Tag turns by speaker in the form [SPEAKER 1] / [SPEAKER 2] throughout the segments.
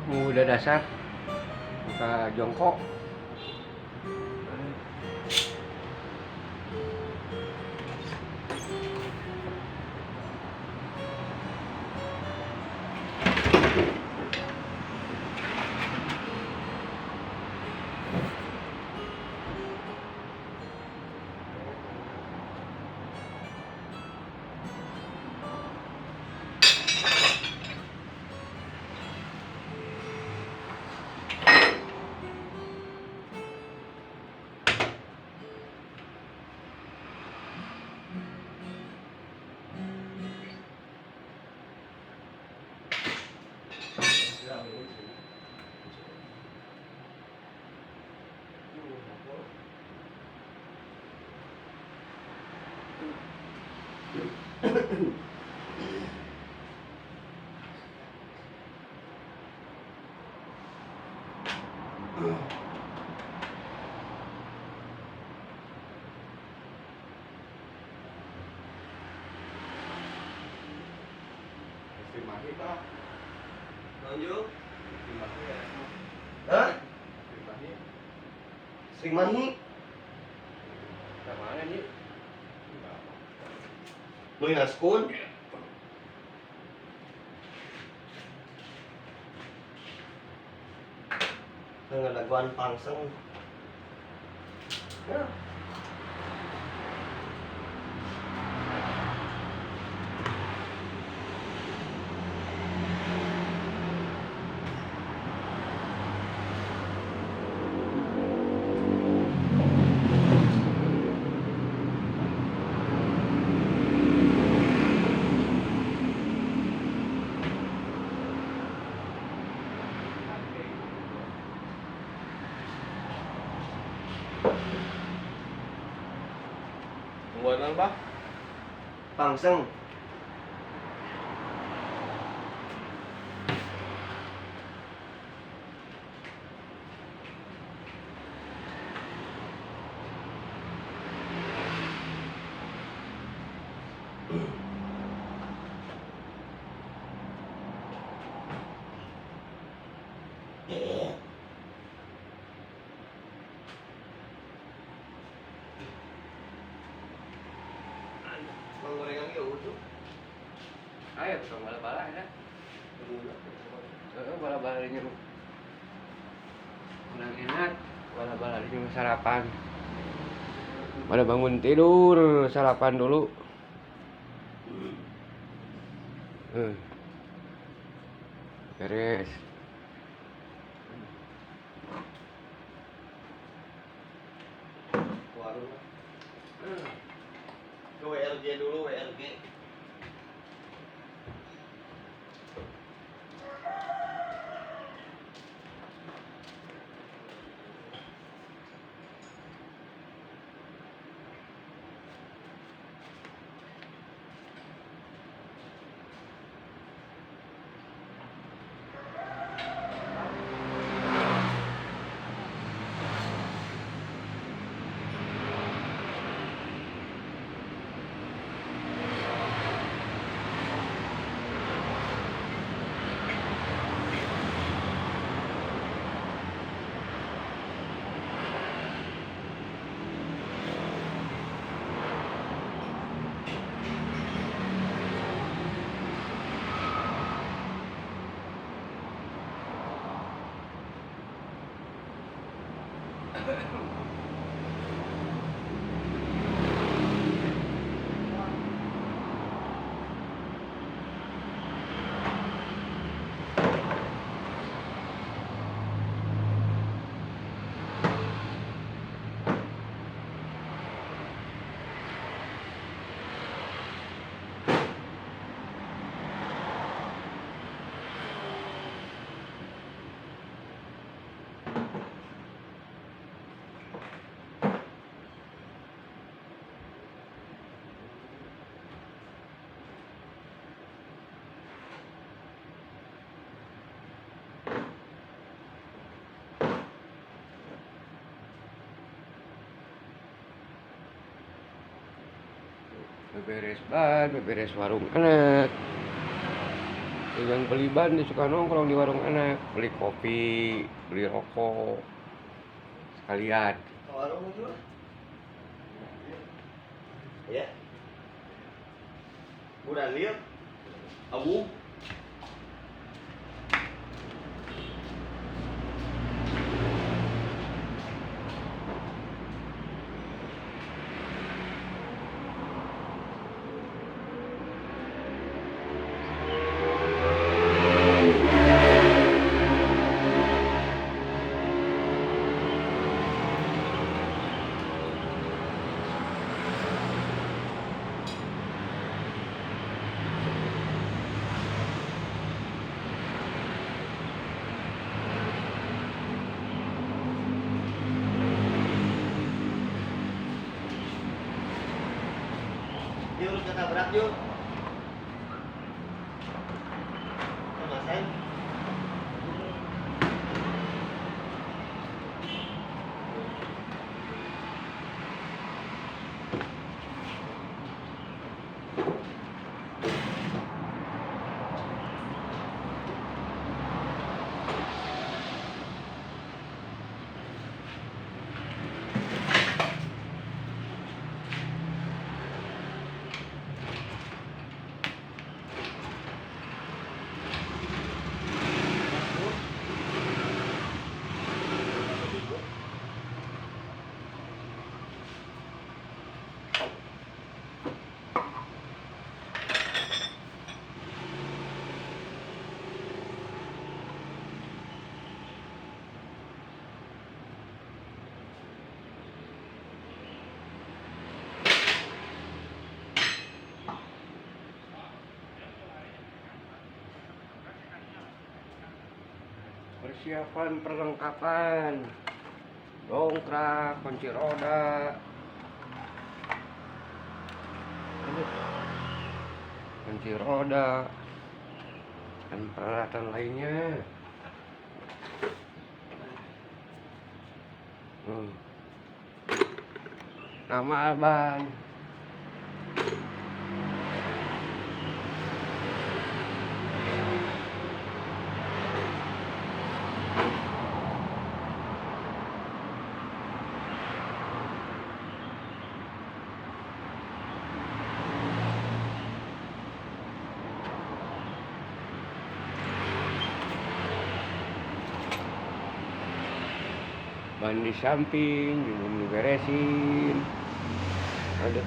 [SPEAKER 1] Udah dasar buka jongkok.
[SPEAKER 2] Mahi pak,
[SPEAKER 3] Lanjut.
[SPEAKER 2] Mahi ya,
[SPEAKER 3] Hah?
[SPEAKER 2] Mahi,
[SPEAKER 3] Sri Mahi?
[SPEAKER 1] Mana nih?
[SPEAKER 3] Nuy Naskun? Dengan laguan pangseng. Ya.
[SPEAKER 2] tungguan pak,
[SPEAKER 3] Pangseng. Penggorengan ya utuh.
[SPEAKER 1] Ayo dong bala-bala ya. Bala-bala nyuruh. Kurang enak. Bala-bala nyuruh sarapan. Pada bangun tidur, sarapan dulu. Beres.
[SPEAKER 3] Warung. Ke WRG dulu, WRG.
[SPEAKER 1] Beberes ban, beberes warung anak. yang beli ban dia suka nongkrong di warung anak, beli kopi, beli rokok sekalian.
[SPEAKER 3] Warung itu. Ya. Udah lihat. Abu. Yuk, kita berat yuk. Ngerasain?
[SPEAKER 1] Persiapan perlengkapan dongkrak, kunci roda, dan peralatan lainnya. Nama abang. Ban di samping belum diberesin. Ada.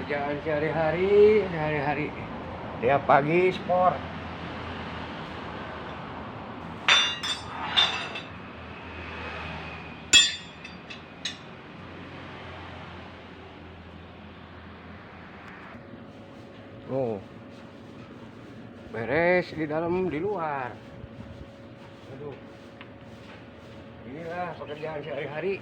[SPEAKER 1] Pekerjaan sehari-hari tiap pagi sport. Oh, beres di dalam, di luar. Aduh, inilah pekerjaan sehari-hari.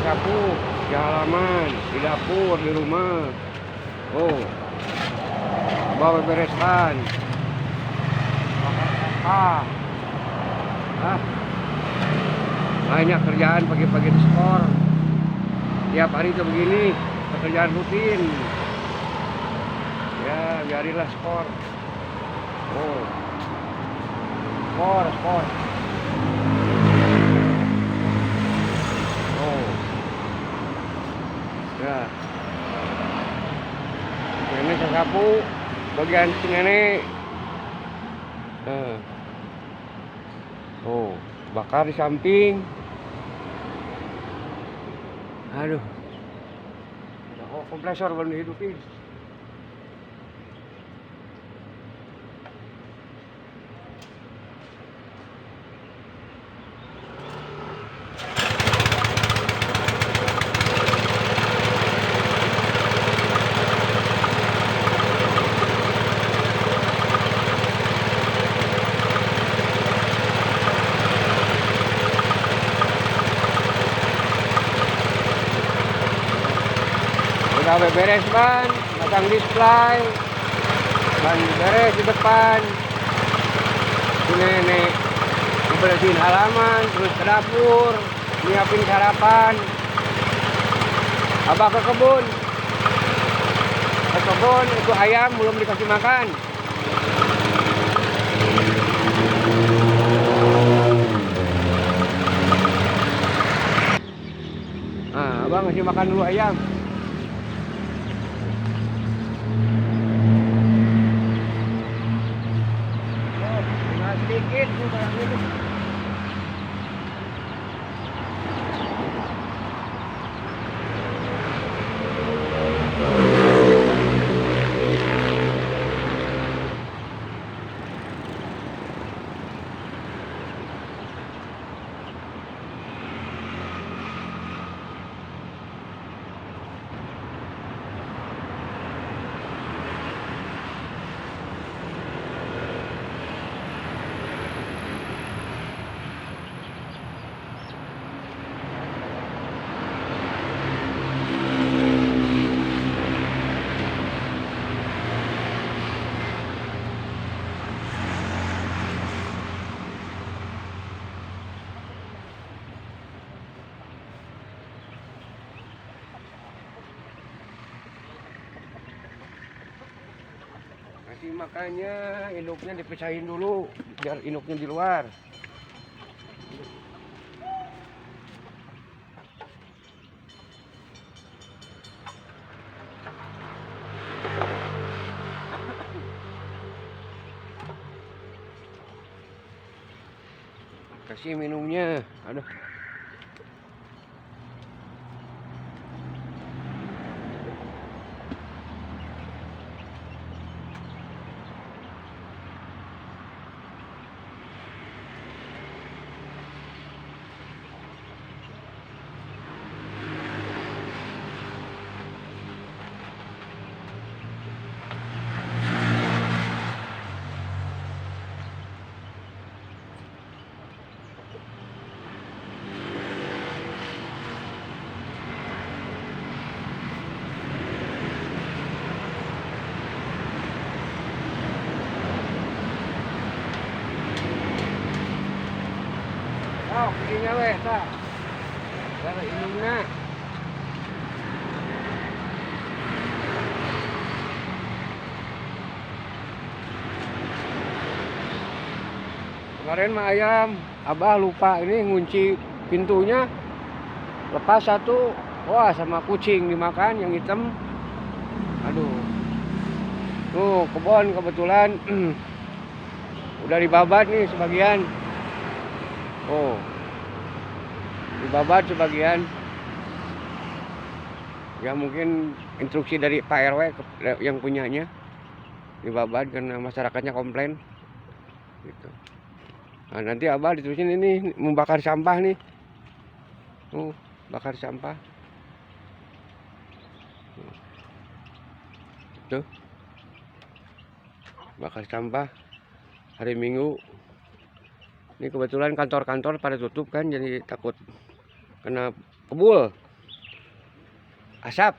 [SPEAKER 1] Sapu di halaman, di dapur, di rumah. Oh, bawa bereskan. Ah, banyak kerjaan pagi-pagi di skor. Tiap hari itu begini, pekerjaan rutin. Ya, biarinlah skor. Oh, skor. Oh, ya. Ini saya sapu bagian sini. Oh, bakar di samping. Aduh. Oh, kompresor belum dihidupin. Udah beres ban, pasang display, ban beres di depan. Ini nih, bersihin halaman, terus ke dapur, nyiapin sarapan. Abah ke kebun. Ke kebun itu ayam belum dikasih makan. Nah, abang ngasih makan dulu ayam. Sedikit itu. Nanti makanya induknya dipisahin dulu biar induknya di luar. Kasih minumnya. Aduh. Oh, giginya weh, tak. Kalau indungnya. Kemarin mah ayam, Abah lupa ini ngunci pintunya. Lepas satu, wah sama kucing dimakan yang hitam. Aduh. Tuh, kebon kebetulan udah dibabat nih sebagian. Oh, dibabat sebagian. Ya mungkin instruksi dari Pak RW yang punyanya dibabat karena masyarakatnya komplain. Gitu. Nah, nanti Abah diterusin ini membakar sampah nih. Bakar sampah. Tuh. Bakar sampah hari Minggu. Ini kebetulan kantor-kantor pada tutup kan, jadi takut kena kebul asap.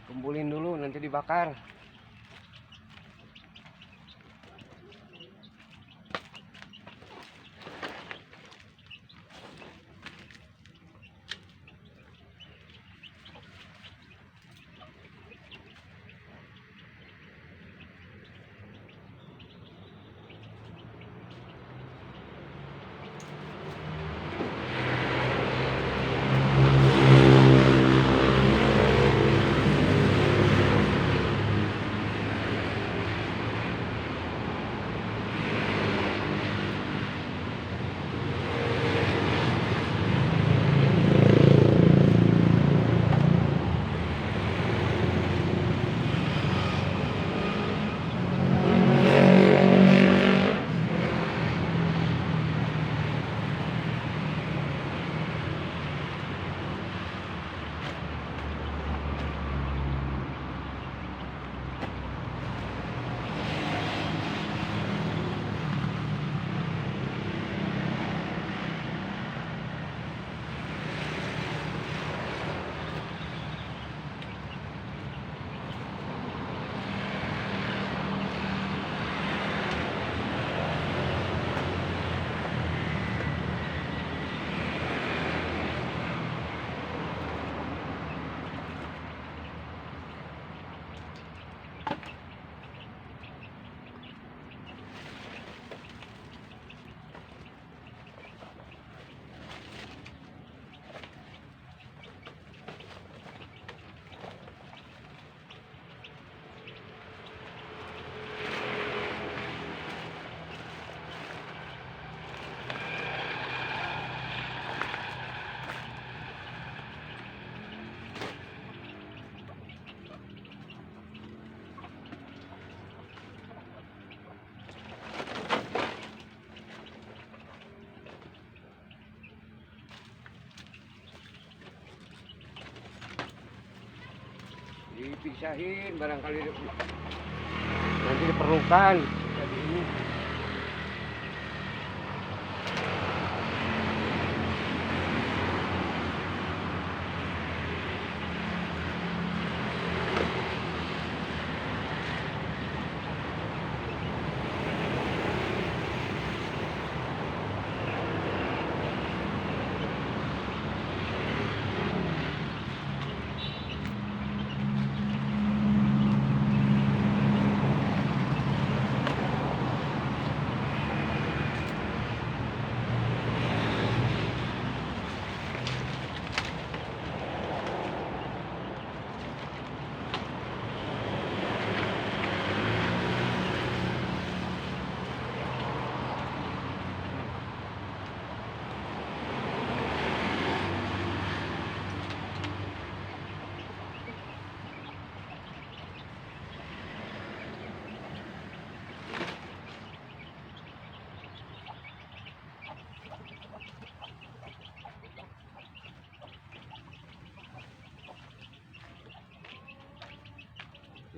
[SPEAKER 1] Kumpulin dulu nanti dibakar. Dipisahin barangkali nanti diperlukan. Jadi ini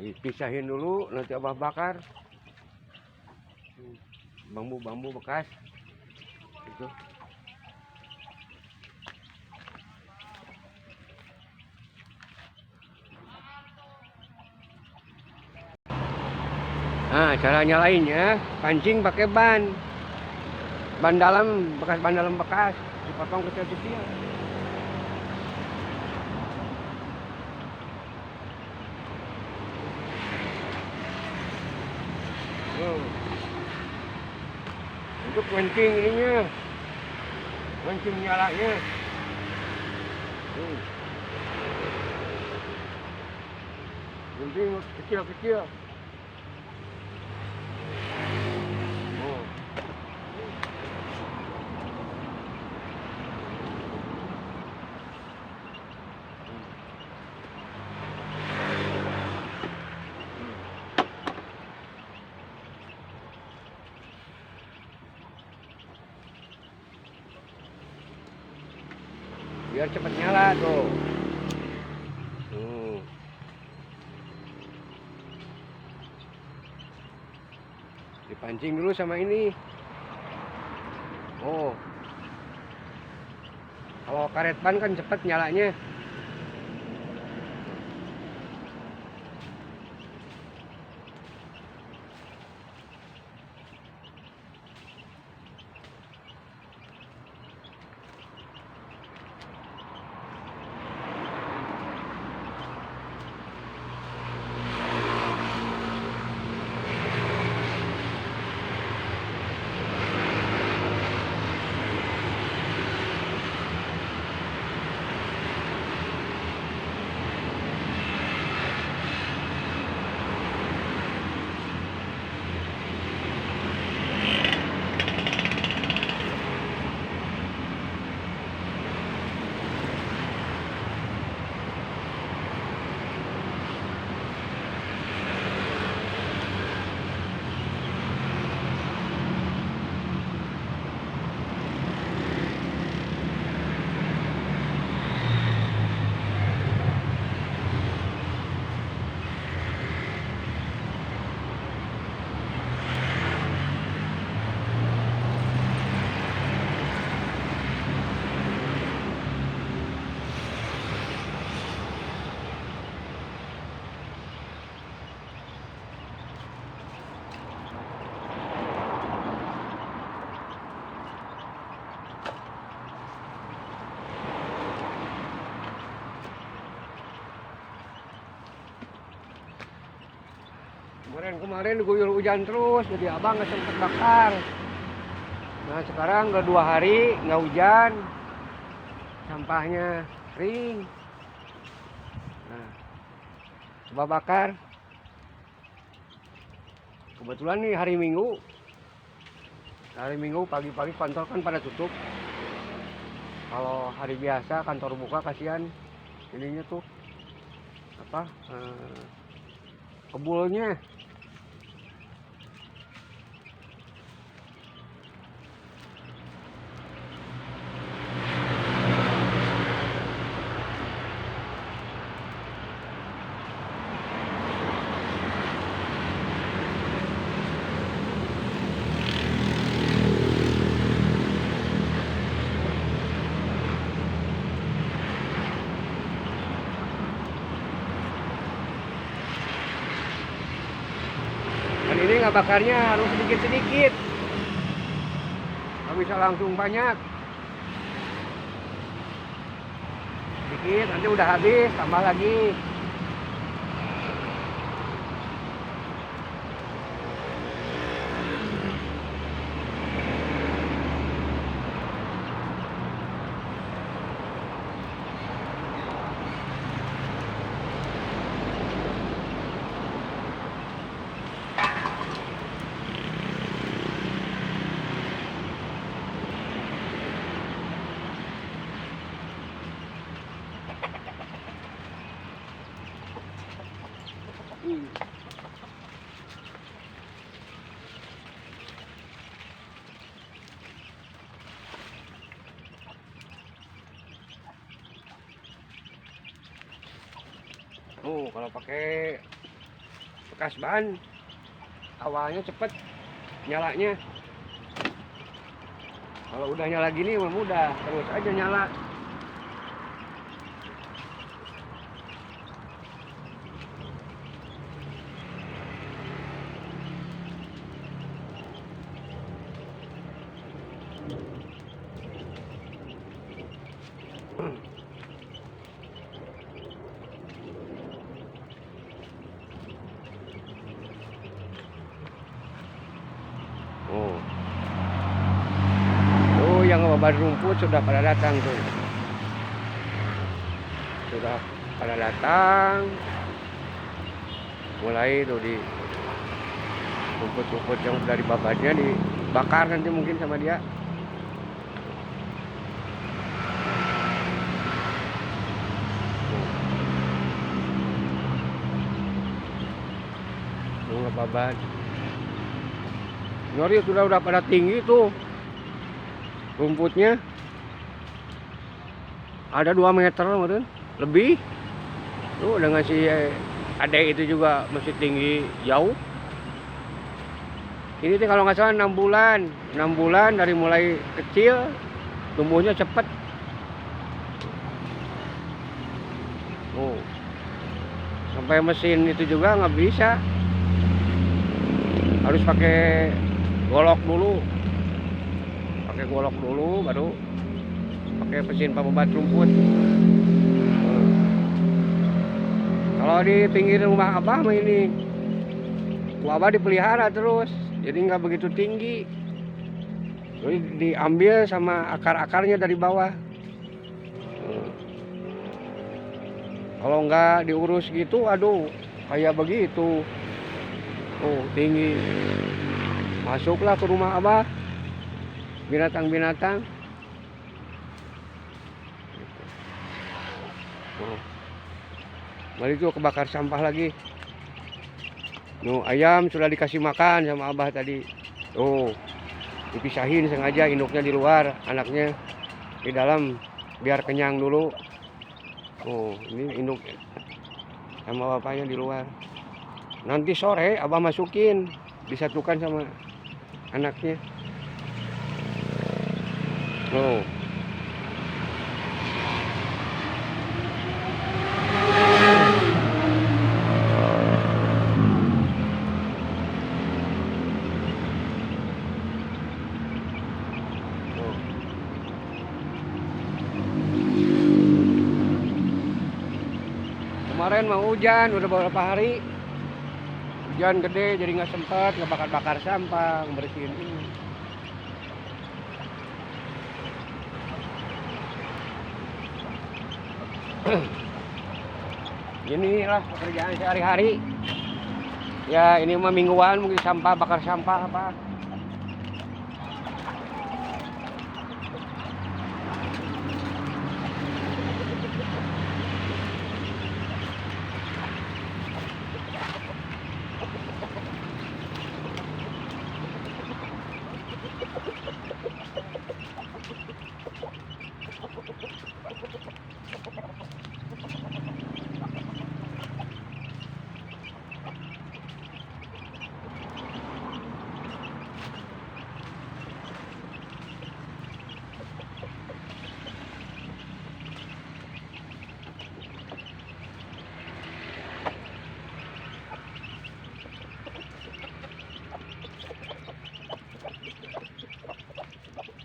[SPEAKER 1] Dipisahin dulu, nanti abah bakar. Bambu-bambu bekas. Itu. Nah, cara nyalainnya, pancing pakai ban dalam bekas, dipotong kecil-kecil. Untuk pancing ininya, pancing nyalanya. Pancing kecil-kecil. Biar cepat nyala tuh. Dipancing dulu sama ini. Oh. Kalau karet ban kan cepat nyalanya. Kemarin diguyur hujan terus, jadi abang nggak sempat bakar. Nah sekarang udah 2 hari nggak hujan, sampahnya kering. Nah, coba bakar. Kebetulan nih hari Minggu pagi-pagi kantor kan pada tutup. Kalau hari biasa kantor buka, kasihan ininya tuh apa kebulnya. Dan ini nggak bakarnya harus sedikit-sedikit, nggak bisa langsung banyak. Sedikit, nanti udah habis tambah lagi. Kalau pakai bekas ban. Awalnya cepet nyalanya. Kalau udah nyala gini mah mudah, terus aja nyala. Oh. Oh, yang obat rumput sudah pada datang tuh. Sudah pada datang. Mulai tuh di rumput-rumput yang sudah dibabatnya dibakar nanti mungkin sama dia. Tuh ngebabat. Nyori sudah pada tinggi tuh rumputnya, ada 2 meter mungkin lebih tuh, dengan si adek itu juga masih tinggi jauh. Ini tuh kalau nggak salah 6 bulan dari mulai kecil tumbuhnya cepet. Oh, sampai mesin itu juga nggak bisa, harus pakai golok dulu, baru pakai mesin pembebat rumput. Kalau di pinggir rumah Abah mah ini Abah dipelihara terus, jadi nggak begitu tinggi. Jadi diambil sama akar-akarnya dari bawah. Kalau nggak diurus gitu, aduh kayak begitu. Oh, tinggi. Masuklah ke rumah Abah binatang-binatang. Oh. Mari itu kebakar sampah lagi. No, ayam sudah dikasih makan sama Abah tadi. Oh, dipisahin sengaja, induknya di luar, anaknya di dalam biar kenyang dulu. Oh, ini induk sama bapaknya di luar. Nanti sore Abah masukin, disatukan sama anaknya. Oh. Kemarin mau hujan, udah beberapa hari hujan gede, jadi nggak sempat ngebakar-bakar sampah, ngebersihin ini. Inilah pekerjaan sehari-hari. Ya ini mah mingguan, mungkin sampah, bakar sampah apa.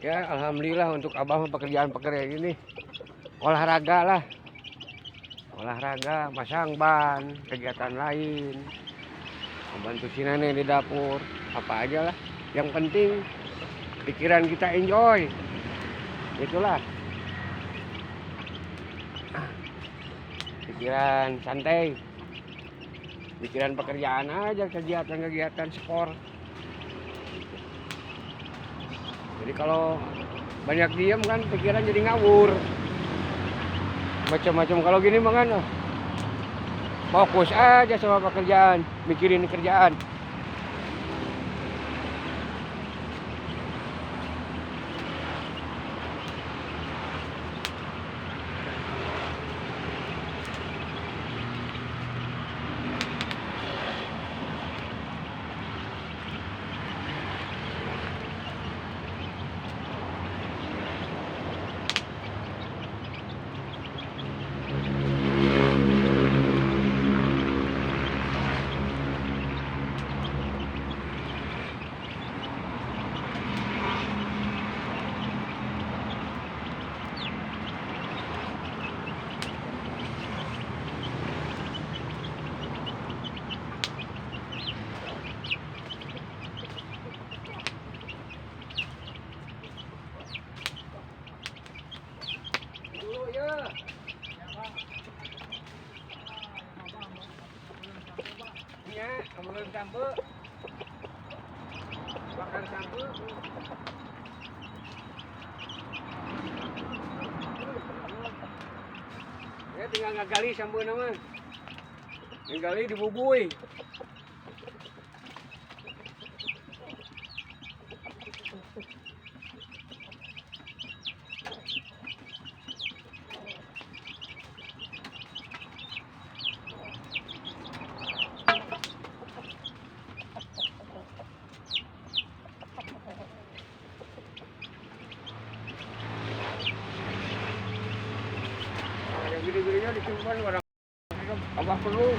[SPEAKER 1] Ya alhamdulillah untuk Abah pekerjaan-pekerjaan ini olahraga lah, olahraga, masang ban, kegiatan lain, membantu si nenek di dapur, apa aja lah. Yang penting pikiran kita enjoy, itulah pikiran santai, pikiran pekerjaan aja, kegiatan-kegiatan sport. Jadi kalau banyak diem kan pikiran jadi ngawur, macam-macam. Kalau gini mah kan fokus aja sama pekerjaan, mikirin kerjaan. sampe. Bakar sampe. Ya tinggal ngagali sampe nama. Ngagali dibubui. Yang gede-gedenya disimpan barang abah perlu.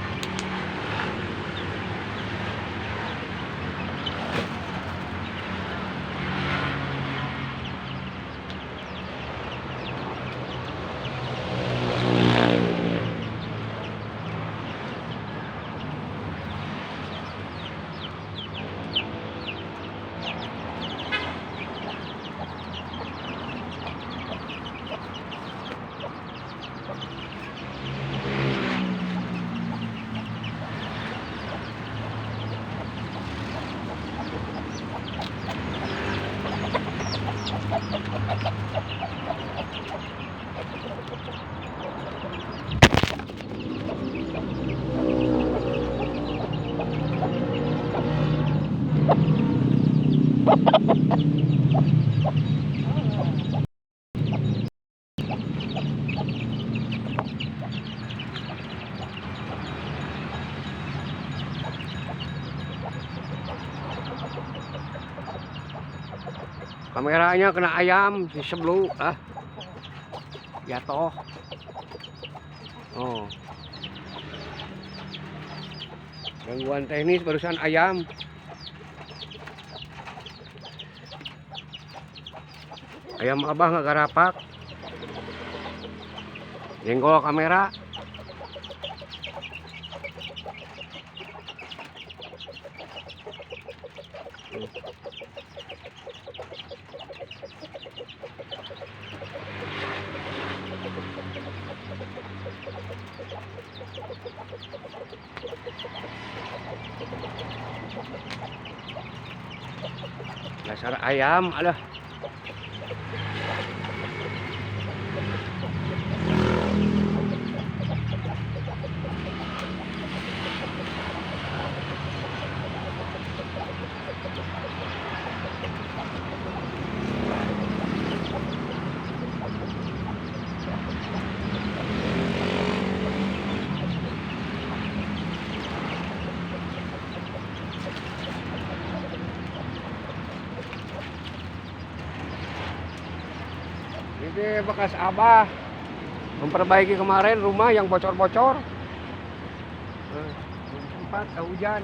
[SPEAKER 1] Kameranya kena ayam si sebelum jatuh. Oh. Gangguan teknis barusan ayam. Ayam abah nggak garapak. Jenggol kamera. Dasar ayam, alah. Ini bekas abah memperbaiki kemarin rumah yang bocor-bocor. Sempat hujan.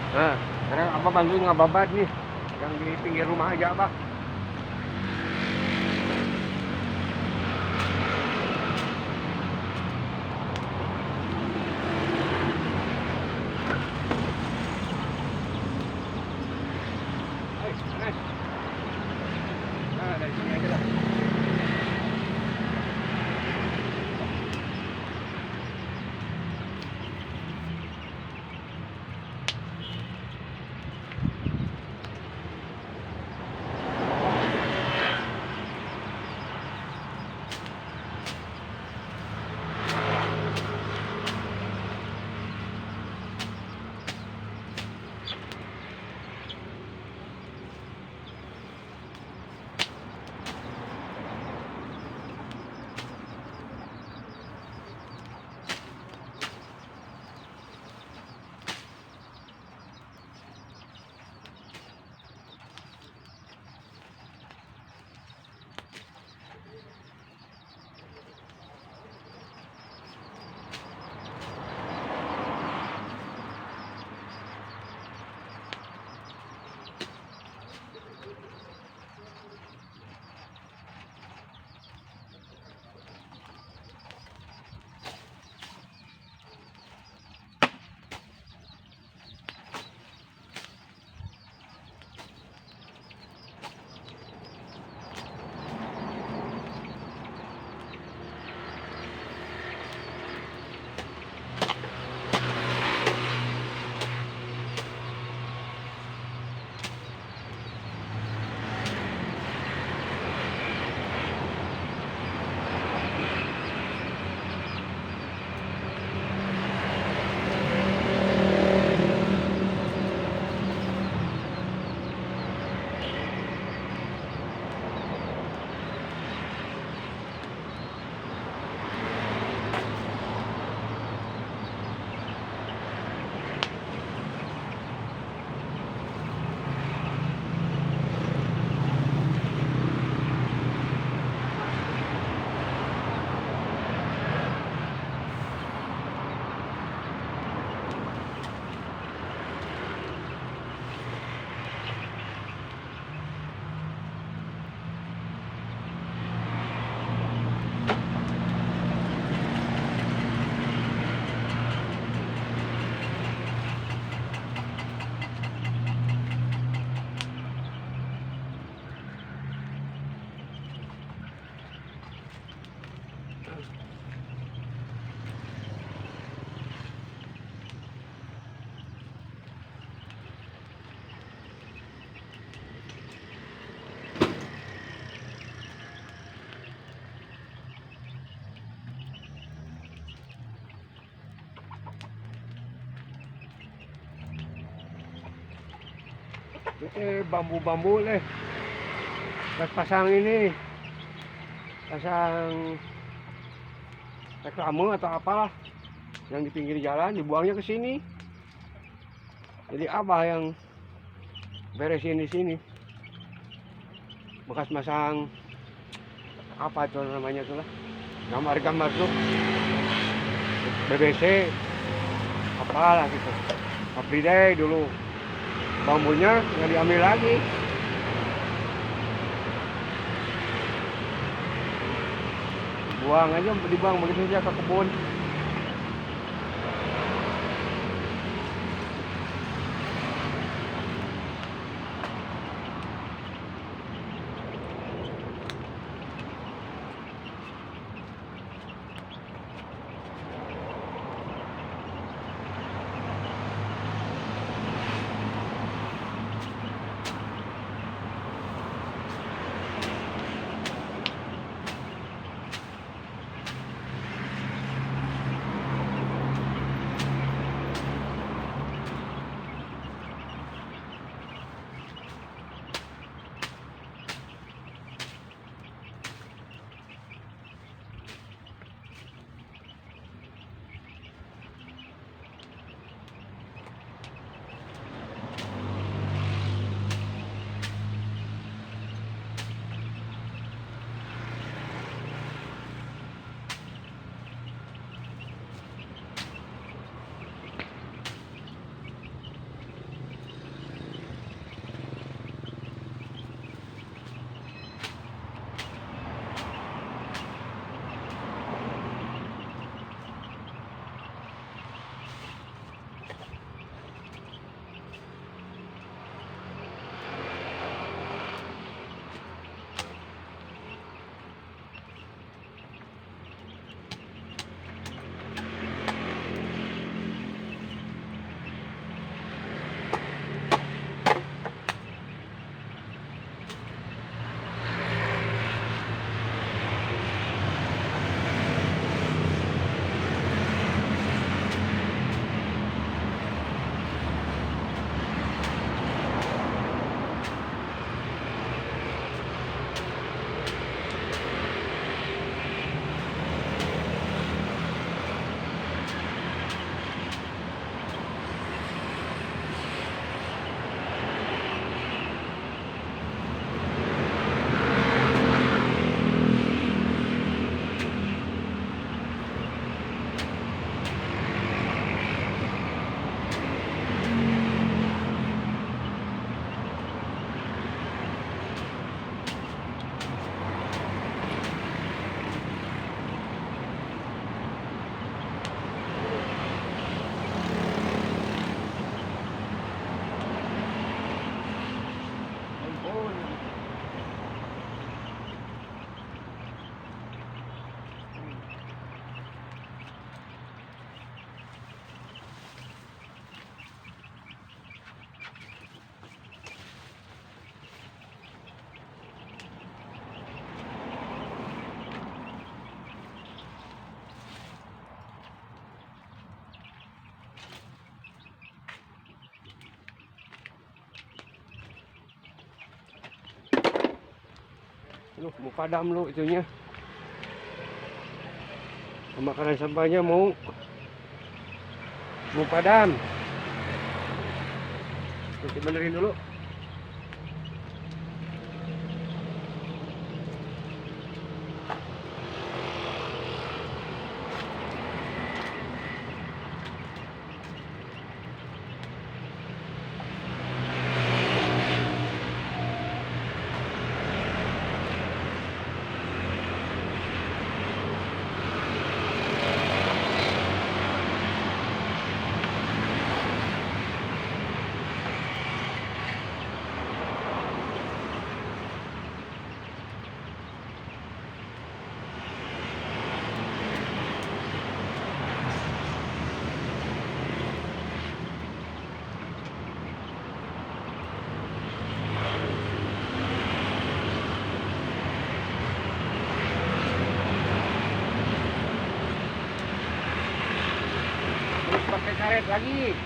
[SPEAKER 1] Nah, sekarang Abah bantuin ngababat nih. Yang di pinggir rumah aja, Abah. Hai, Anes. Nah, dari sini aja lah. Itu bambu-bambu nih. Terus pasang ini. Pasang reklame atau apa yang di pinggir jalan dibuangnya ke sini. Jadi Abah yang beresin di sini. Bekas masang apa tuh namanya tuh lah. Gambar-gambar tuh. BBC apalah gitu. Everyday dulu. Bambunya nggak diambil lagi. Buang aja, dibuang begitu saja ke kebun. Aduh, mau padam lu itunya. Pembakaran sampahnya mau padam. Nanti benerin dulu. Terus pakai karet lagi.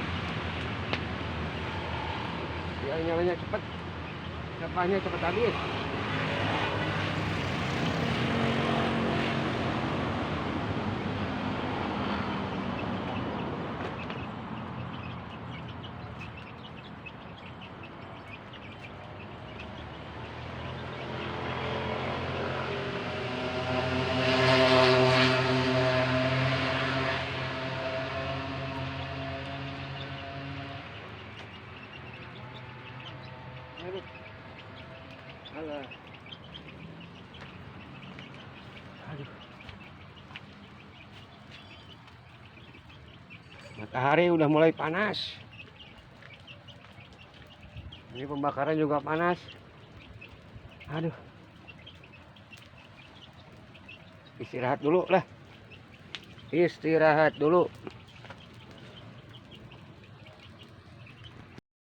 [SPEAKER 1] Biar nyalanya cepet. Sampahnya cepet habis. Aduh. Alah. Aduh. Matahari udah mulai panas. Ini pembakaran juga panas. Aduh. Istirahat dulu lah. Istirahat dulu.